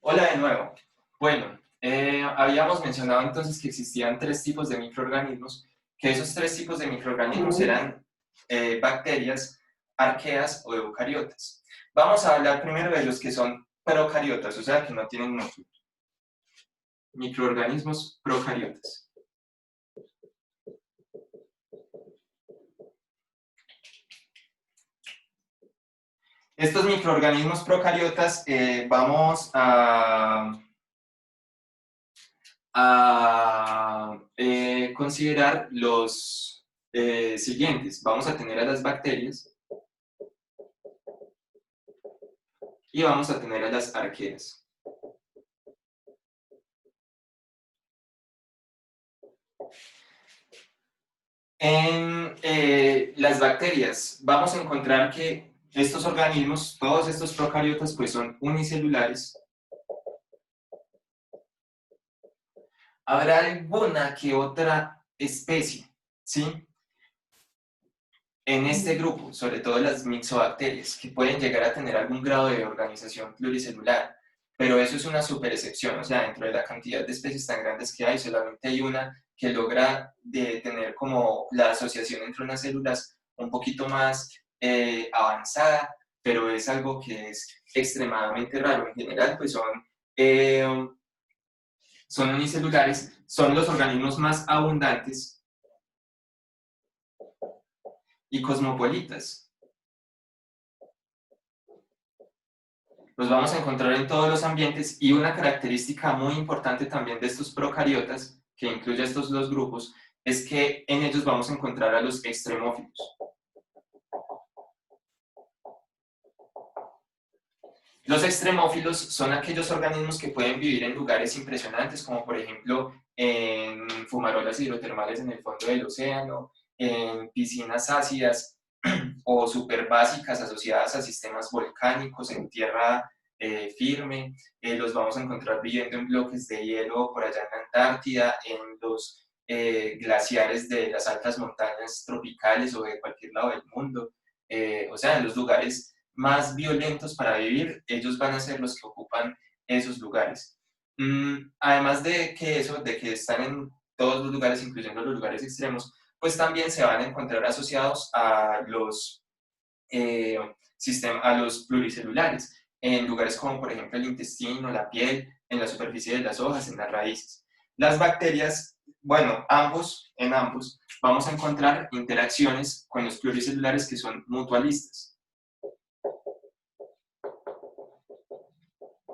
Hola de nuevo. Bueno, habíamos mencionado entonces que existían tres tipos de microorganismos, que esos tres tipos de microorganismos eran bacterias, arqueas o eucariotas. Vamos a hablar primero de los que son procariotas, o sea, que no tienen núcleo. Microorganismos procariotas. Estos microorganismos procariotas vamos a considerar los siguientes. Vamos a tener a las bacterias y vamos a tener a las arqueas. En las bacterias vamos a encontrar que estos organismos, todos estos procariotas, pues son unicelulares. Habrá alguna que otra especie, ¿sí? En este grupo, sobre todo las mixobacterias, que pueden llegar a tener algún grado de organización pluricelular, pero eso es una super excepción, o sea, dentro de la cantidad de especies tan grandes que hay, solamente hay una que logra tener como la asociación entre unas células un poquito más avanzada, pero es algo que es extremadamente raro. En general, pues son unicelulares, son los organismos más abundantes y cosmopolitas. Los vamos a encontrar en todos los ambientes y una característica muy importante también de estos procariotas, que incluye estos dos grupos, es que en ellos vamos a encontrar a los extremófilos. Los extremófilos son aquellos organismos que pueden vivir en lugares impresionantes, como por ejemplo en fumarolas hidrotermales en el fondo del océano, en piscinas ácidas o superbásicas asociadas a sistemas volcánicos en tierra firme. Los vamos a encontrar viviendo en bloques de hielo por allá en la Antártida, en los glaciares de las altas montañas tropicales o de cualquier lado del mundo. O sea, en los lugares más violentos para vivir, ellos van a ser los que ocupan esos lugares. Además de que eso, de que están en todos los lugares, incluyendo los lugares extremos, pues también se van a encontrar asociados a a los pluricelulares, en lugares como por ejemplo el intestino, la piel, en la superficie de las hojas, en las raíces. Las bacterias, bueno, en ambos, vamos a encontrar interacciones con los pluricelulares que son mutualistas.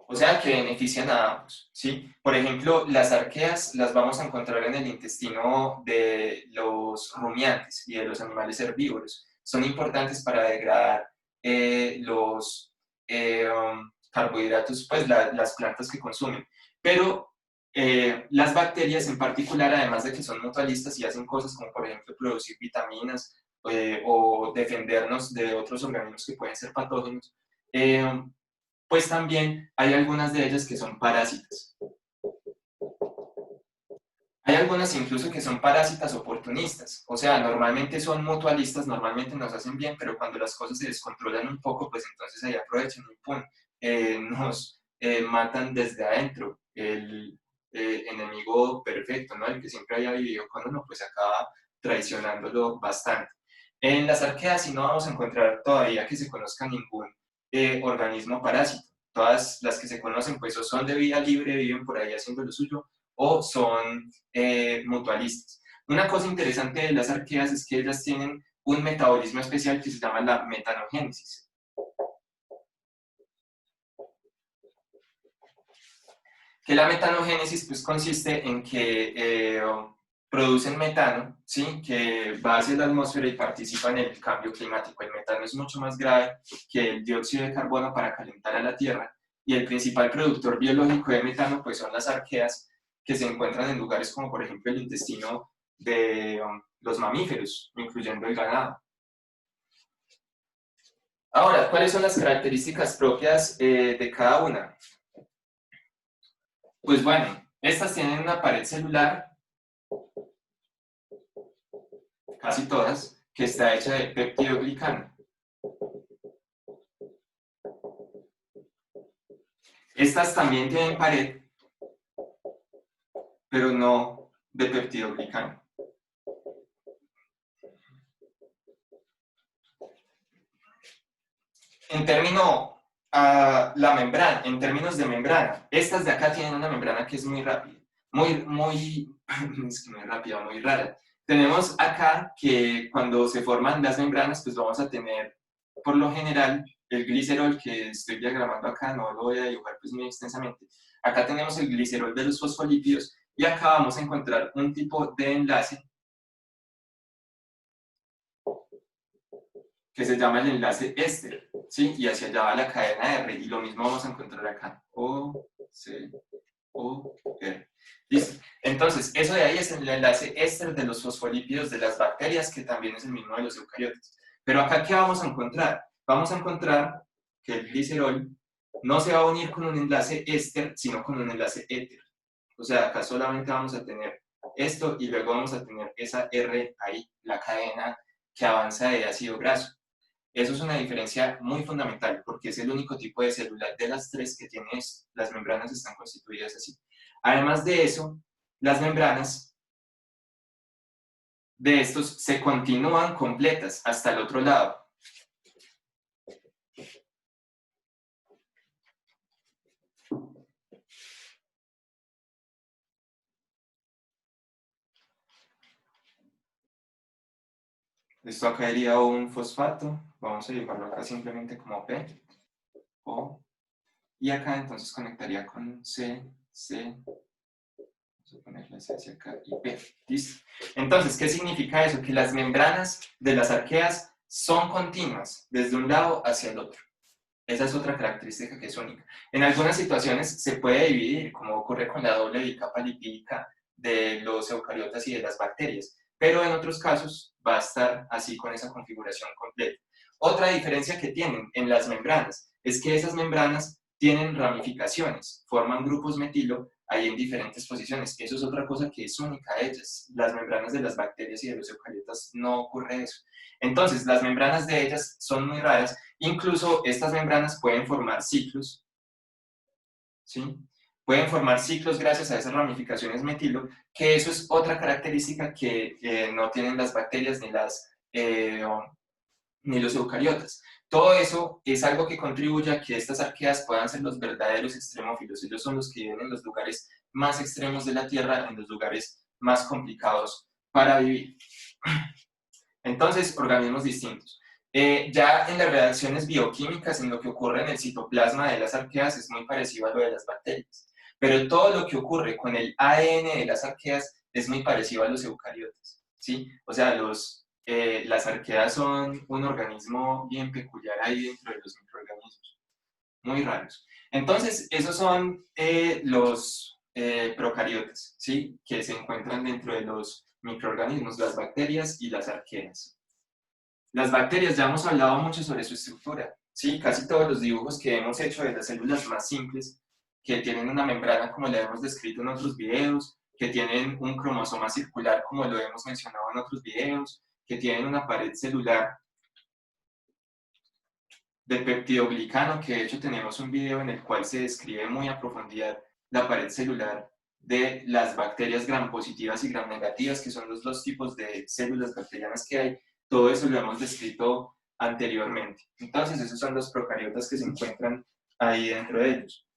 O sea, que benefician a ambos, ¿sí? Por ejemplo, las arqueas las vamos a encontrar en el intestino de los rumiantes y de los animales herbívoros. Son importantes para degradar los carbohidratos, pues las plantas que consumen. Pero las bacterias en particular, además de que son mutualistas y hacen cosas como, por ejemplo, producir vitaminas o defendernos de otros organismos que pueden ser patógenos, pues también hay algunas de ellas que son parásitas. Hay algunas incluso que son parásitas oportunistas, o sea, normalmente son mutualistas, normalmente nos hacen bien, pero cuando las cosas se descontrolan un poco, pues entonces ahí aprovechan y pum, nos matan desde adentro. El enemigo perfecto, ¿no? El que siempre haya vivido con uno, pues acaba traicionándolo bastante. En las arqueas sí no vamos a encontrar todavía que se conozca ningún organismo parásito. Todas las que se conocen, pues o son de vida libre, viven por ahí haciendo lo suyo, o son mutualistas. Una cosa interesante de las arqueas es que ellas tienen un metabolismo especial que se llama la metanogénesis. Que la metanogénesis pues consiste en que producen metano, ¿sí? Que va hacia la atmósfera y participa en el cambio climático. El metano es mucho más grave que el dióxido de carbono para calentar a la Tierra, y el principal productor biológico de metano pues son las arqueas, que se encuentran en lugares como por ejemplo el intestino de los mamíferos, incluyendo el ganado. Ahora, ¿cuáles son las características propias de cada una? Pues bueno, estas tienen una pared celular, casi todas, que está hecha de peptidoglicano. Estas también tienen pared, pero no de peptidoglicano. En en términos de membrana, estas de acá tienen una membrana que es muy rápida, es que muy rápida, muy rara. Tenemos acá que cuando se forman las membranas, pues vamos a tener, por lo general, el glicerol que estoy diagramando acá, no lo voy a dibujar pues muy extensamente. Acá tenemos el glicerol de los fosfolípidos y acá vamos a encontrar un tipo de enlace que se llama el enlace éster, ¿sí? Y hacia allá va la cadena R, y lo mismo vamos a encontrar acá, O, C, O, R. ¿Listo? Entonces, eso de ahí es el enlace éster de los fosfolípidos de las bacterias, que también es el mismo de los eucariotas. Pero acá, ¿qué vamos a encontrar? Vamos a encontrar que el glicerol no se va a unir con un enlace éster, sino con un enlace éter. O sea, acá solamente vamos a tener esto y luego vamos a tener esa R ahí, la cadena que avanza de ácido graso. Eso es una diferencia muy fundamental porque es el único tipo de célula de las tres que tiene esto. Las membranas están constituidas así. Además de eso, las membranas de estos se continúan completas hasta el otro lado. Esto acá iría un fosfato, vamos a dibujarlo acá simplemente como P, O, y acá entonces conectaría con C, C, vamos a ponerle C hacia acá y P. ¿Listo? Entonces, ¿qué significa eso? Que las membranas de las arqueas son continuas, desde un lado hacia el otro. Esa es otra característica que es única. En algunas situaciones se puede dividir, como ocurre con la doble bicapa lipídica de los eucariotas y de las bacterias, pero en otros casos va a estar así con esa configuración completa. Otra diferencia que tienen en las membranas es que esas membranas tienen ramificaciones, forman grupos metilo ahí en diferentes posiciones. Eso es otra cosa que es única de ellas. Las membranas de las bacterias y de los eucariotas no ocurre eso. Entonces, las membranas de ellas son muy raras. Incluso estas membranas pueden formar ciclos, ¿sí? Pueden formar ciclos gracias a esas ramificaciones metilo, que eso es otra característica que no tienen las bacterias ni los eucariotas. Todo eso es algo que contribuye a que estas arqueas puedan ser los verdaderos extremófilos. Ellos son los que viven en los lugares más extremos de la Tierra, en los lugares más complicados para vivir. Entonces, organismos distintos. Ya en las reacciones bioquímicas, en lo que ocurre en el citoplasma de las arqueas, es muy parecido a lo de las bacterias. Pero todo lo que ocurre con el ADN de las arqueas es muy parecido a los eucariotas, ¿sí? O sea, las arqueas son un organismo bien peculiar ahí dentro de los microorganismos, muy raros. Entonces, esos son los procariotas, ¿sí? Que se encuentran dentro de los microorganismos, las bacterias y las arqueas. Las bacterias, ya hemos hablado mucho sobre su estructura, ¿sí? Casi todos los dibujos que hemos hecho de las células más simples, que tienen una membrana como la hemos descrito en otros videos, que tienen un cromosoma circular como lo hemos mencionado en otros videos, que tienen una pared celular de peptidoglicano, que de hecho tenemos un video en el cual se describe muy a profundidad la pared celular de las bacterias gram positivas y gram negativas, que son los dos tipos de células bacterianas que hay. Todo eso lo hemos descrito anteriormente. Entonces, esos son los procariotas que se encuentran ahí dentro de ellos.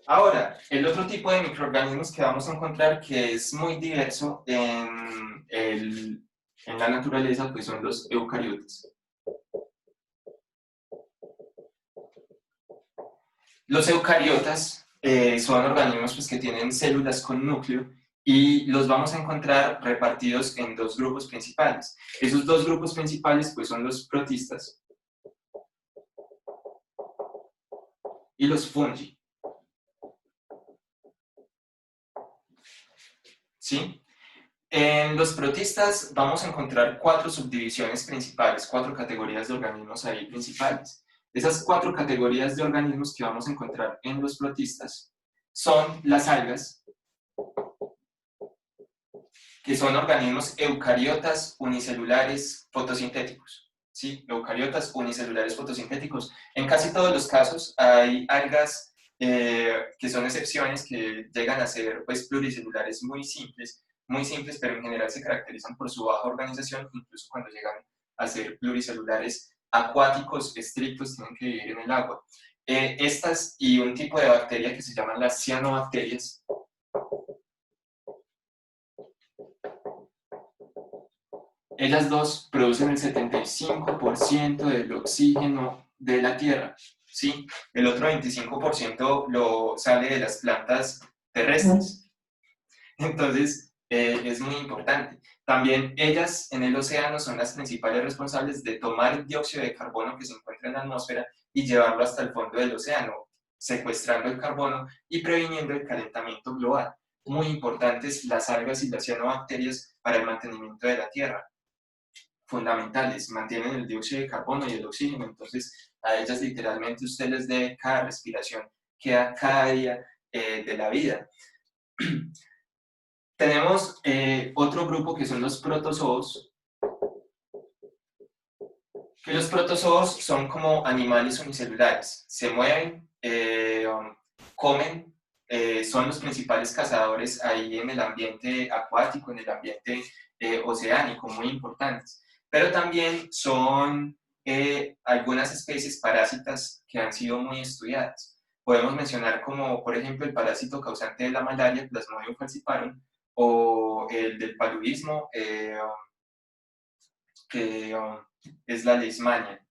Ahora, el otro tipo de microorganismos que vamos a encontrar que es muy diverso en la naturaleza, pues son los eucariotas. Los eucariotas son organismos pues, que tienen células con núcleo y los vamos a encontrar repartidos en dos grupos principales. Esos dos grupos principales pues, son los protistas y los fungi. ¿Sí? En los protistas vamos a encontrar cuatro subdivisiones principales, cuatro categorías de organismos ahí principales. Esas cuatro categorías de organismos que vamos a encontrar en los protistas son las algas, que son organismos eucariotas unicelulares fotosintéticos. ¿Sí? Eucariotas unicelulares fotosintéticos. En casi todos los casos hay algas que son excepciones, que llegan a ser pues, pluricelulares muy simples, pero en general se caracterizan por su baja organización, incluso cuando llegan a ser pluricelulares acuáticos estrictos, tienen que vivir en el agua. Estas y un tipo de bacteria que se llaman las cianobacterias, ellas dos producen el 75% del oxígeno de la Tierra, ¿sí? El otro 25% lo sale de las plantas terrestres. Entonces, es muy importante. También ellas en el océano son las principales responsables de tomar el dióxido de carbono que se encuentra en la atmósfera y llevarlo hasta el fondo del océano, secuestrando el carbono y previniendo el calentamiento global. Muy importantes las algas y las cianobacterias para el mantenimiento de la Tierra. Fundamentales, mantienen el dióxido de carbono y el oxígeno, entonces a ellas literalmente usted les debe cada respiración que da cada día de la vida. Tenemos otro grupo que son los protozoos, que los protozoos son como animales unicelulares, se mueven, comen, son los principales cazadores ahí en el ambiente acuático, en el ambiente oceánico, muy importantes. Pero también son algunas especies parásitas que han sido muy estudiadas. Podemos mencionar como, por ejemplo, el parásito causante de la malaria, Plasmodium falciparum, o el del paludismo, que es la leishmania.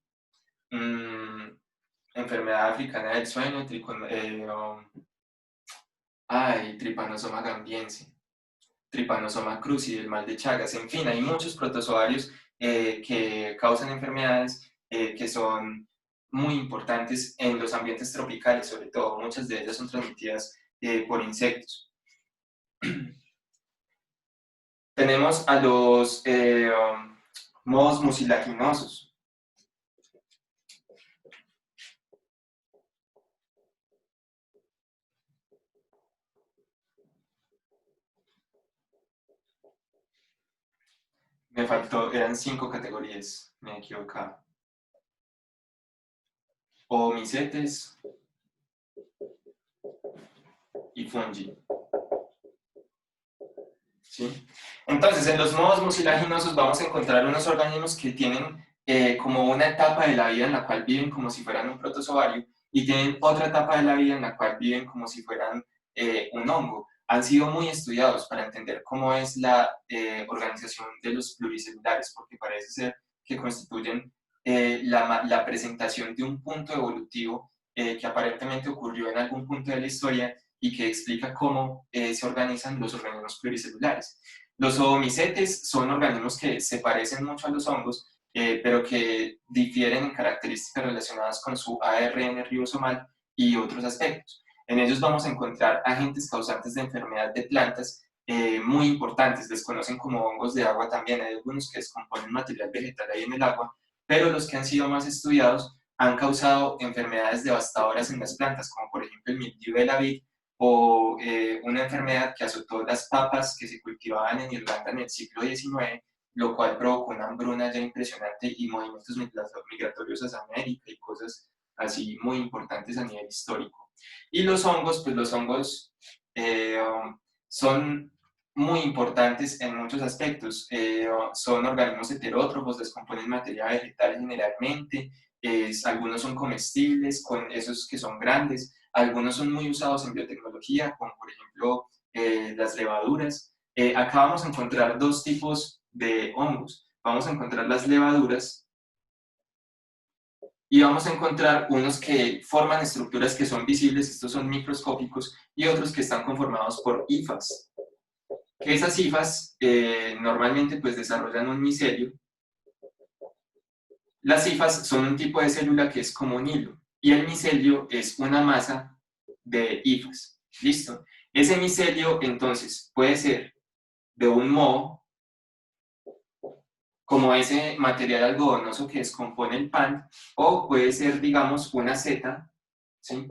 Enfermedad africana del sueño, Trypanosoma gambiense, Trypanosoma cruzi, el mal de Chagas, en fin, hay muchos protozoarios que causan enfermedades que son muy importantes en los ambientes tropicales, sobre todo, muchas de ellas son transmitidas por insectos. Tenemos a los mohos mucilaginosos. Me faltó, eran 5 categorías, me he equivocado. Oomicetes y fungi. ¿Sí? Entonces, en los mohos mucilaginosos vamos a encontrar unos organismos que tienen como una etapa de la vida en la cual viven como si fueran un protozoario y tienen otra etapa de la vida en la cual viven como si fueran un hongo. Han sido muy estudiados para entender cómo es la organización de los pluricelulares, porque parece ser que constituyen la presentación de un punto evolutivo que aparentemente ocurrió en algún punto de la historia y que explica cómo se organizan los organismos pluricelulares. Los oomicetes son organismos que se parecen mucho a los hongos, pero que difieren en características relacionadas con su ARN ribosomal y otros aspectos. En ellos vamos a encontrar agentes causantes de enfermedad de plantas muy importantes, les conocen como hongos de agua también, hay algunos que descomponen material vegetal ahí en el agua, pero los que han sido más estudiados han causado enfermedades devastadoras en las plantas, como por ejemplo el mildiu de la vid, o una enfermedad que azotó las papas que se cultivaban en Irlanda en el siglo XIX, lo cual provocó una hambruna ya impresionante y movimientos migratorios hacia América y cosas así muy importantes a nivel histórico. Y los hongos, pues los hongos son muy importantes en muchos aspectos. Son organismos heterótrofos, descomponen materia vegetal generalmente, algunos son comestibles, con esos que son grandes, algunos son muy usados en biotecnología, como por ejemplo las levaduras. Acá vamos a encontrar dos tipos de hongos. Vamos a encontrar las levaduras y vamos a encontrar unos que forman estructuras que son visibles, estos son microscópicos, y otros que están conformados por hifas. Que esas hifas normalmente pues desarrollan un micelio. Las hifas son un tipo de célula que es como un hilo, y el micelio es una masa de hifas. ¿Listo? Ese micelio entonces puede ser de un moho, como ese material algodonoso que descompone el pan, o puede ser, digamos, una seta, ¿sí?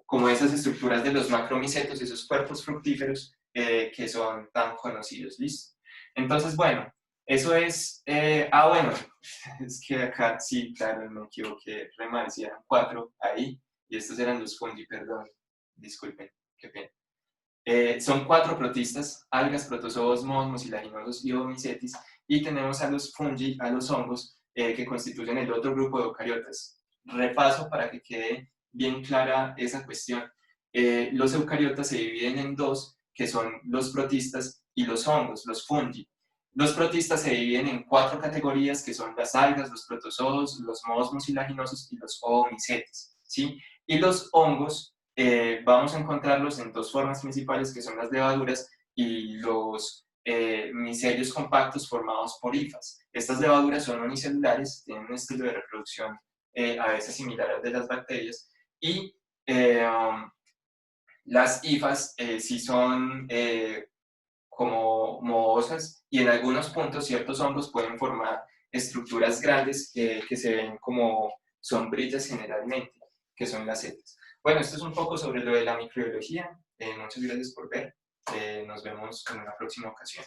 Como esas estructuras de los macromicetos, esos cuerpos fructíferos que son tan conocidos. ¿Listo? Entonces, bueno, eso es, bueno, es que acá sí, claro, me equivoqué, re mal, sí eran 4 ahí, y estos eran los fungi, perdón, disculpen, qué pena. Son 4 protistas, algas, protozoos, mohos, mucilaginosos y oomycetes, y tenemos a los fungi, a los hongos, que constituyen el otro grupo de eucariotas. Repaso para que quede bien clara esa cuestión. Los eucariotas se dividen en dos, que son los protistas y los hongos, los fungi. Los protistas se dividen en 4 categorías, que son las algas, los protozoos, los mohos mucilaginosos y los oomicetes, ¿sí? Y los hongos vamos a encontrarlos en 2 formas principales, que son las levaduras y los micelios compactos formados por hifas. Estas levaduras son unicelulares, tienen un estilo de reproducción a veces similar al de las bacterias, y las hifas sí son como mohosas, y en algunos puntos ciertos hongos pueden formar estructuras grandes que se ven como sombrillas generalmente, que son las setas. Bueno, esto es un poco sobre lo de la microbiología. Muchas gracias por ver. Nos vemos en una próxima ocasión.